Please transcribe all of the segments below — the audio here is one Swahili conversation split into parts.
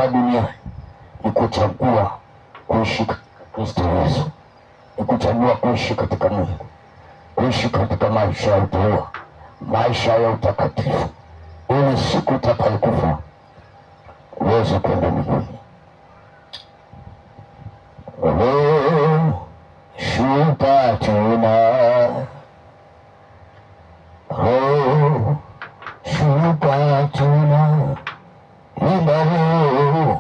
hapa duniani ni kuchagua kuishi katika Kristo Yesu, ni kuchagua kuishi katika Mungu, kuishi katika maisha ya utaua, maisha ya utakatifu, ili siku utakayokufa uweze kwenda mbinguni. Shuka tena, shuka tena, imani,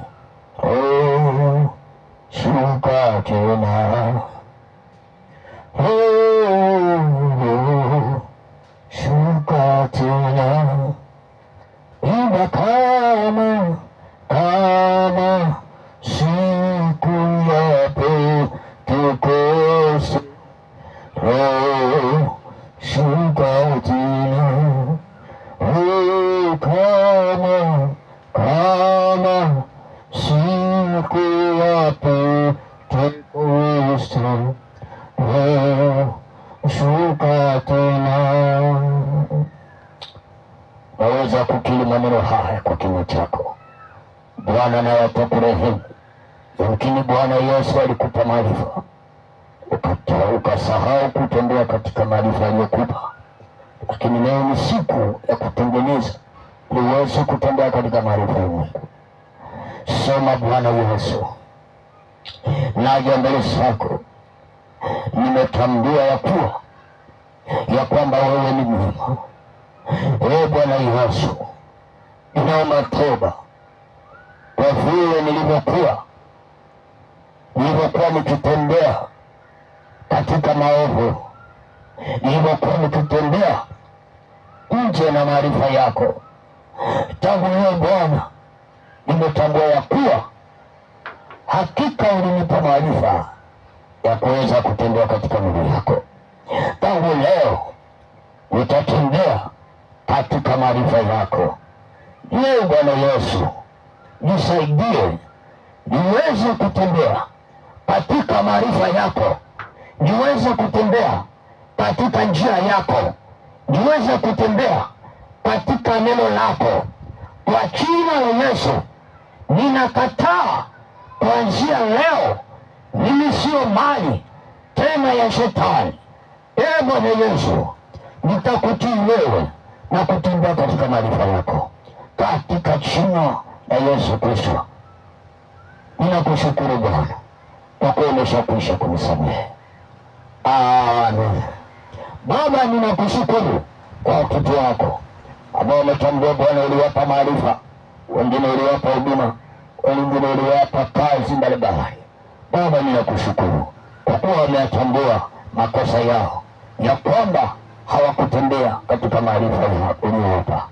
shuka tena, shuka tena, imba kama siku ya Pentekoste, shuka tena, kama siku ya Pentekoste, shuka tena. Naweza kukiri maneno haya kwa kinywa chako. Bwana na atakurehemu. Yamkini Bwana Yesu alikupa maarifa, ukasahau kutembea katika maarifa aliyokupa, lakini leo ni siku ya kutengeneza ili uweze kutembea katika maarifa ya Mungu. Sema, Bwana Yesu, naja mbele zako, nimetambua ya kwamba wewe ni mwema. Ee Bwana Yesu, ninaomba toba kwa vile nilivyokuwa nikitembea katika maovu, nilivyokuwa nikitembea nje na maarifa yako. Tangu leo Bwana, nimetambua ya kuwa hakika ulinipa maarifa ya kuweza kutembea katika nuru yako. Tangu leo nitatembea katika maarifa yako. Leo Bwana Yesu, nisaidie niweze kutembea katika maarifa yako, niweze kutembea katika njia yako, niweze kutembea katika neno lako. Kwa jina la Yesu, ninakataa kuanzia leo mimi sio mali tena ya shetani. Ee Bwana Yesu, nitakutii wewe na kutembea katika maarifa yako, katika jina la Yesu Kristo. Ninakushukuru Bwana kwa kuwa umeshakwisha kunisamehe. Amen. Baba, ninakushukuru kwa watoto wako ambao wametambua Bwana, uliwapa maarifa, wengine uliwapa huduma, wengine uliwapa kazi mbalimbali. Baba, ninakushukuru kwa kuwa wametambua makosa yao, ya kwamba hawakutembea katika maarifa uliyowapa.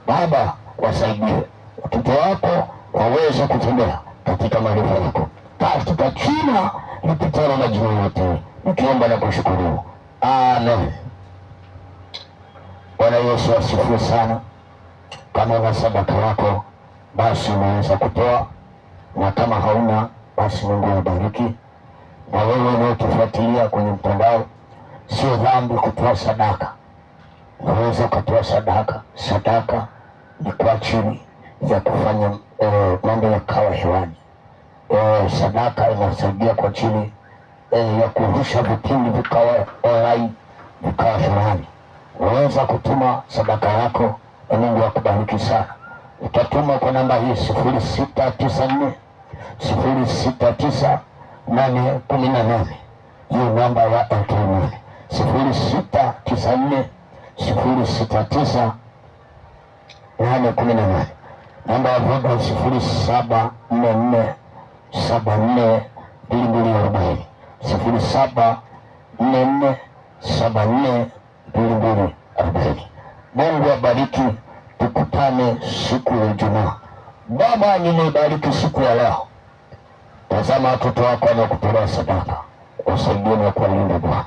Baba, wasaidie watoto wako waweze kutembea katika maarifa yako, katika jina lipitalo majina yote, nikiomba na kushukuru. Amen. Bwana Yesu asifiwe sana. Kama una sadaka yako, basi unaweza kutoa, na kama hauna, basi Mungu awabariki. Na wewe unaotufuatilia kwenye mtandao, sio dhambi kutoa sadaka. Unaweza kutoa sadaka. Sadaka ni kwa ajili ya kufanya mambo yakawa hewani. Sadaka inasaidia kwa ajili ya kurusha vipindi vikawa online, vikawa hewani. Unaweza kutuma sadaka yako na Mungu akubariki sana. Utatuma kwa namba hii 0694 069 hiyo namba ya Airtel. 0694 069 818. Namba ya Voda 0744 74 2240. 0744 74 2240. Mungu abariki. Tukutane siku ya Ijumaa. Baba, ninaibariki siku ya leo. Tazama watoto wako wanaokutolea sadaka, wasaidie na kuwalinda Bwana,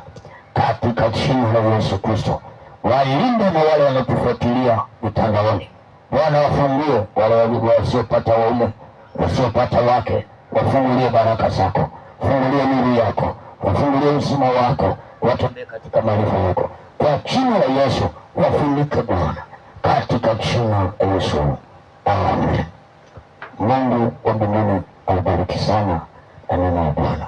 katika jina la Yesu Kristo. Walinde na wale wanaotufuatilia mitandaoni. Bwana, wafungulie wale wasiopata waume, wasiopata wake, wafungulie baraka zako, fungulie nuru yako, wafungulie uzima wako, watembee katika maarifa yako. Kwa jina la Yesu, wafunike Bwana, katika jina la Yesu. Amen. Mungu wa mbinguni awabariki sana na neno la Bwana.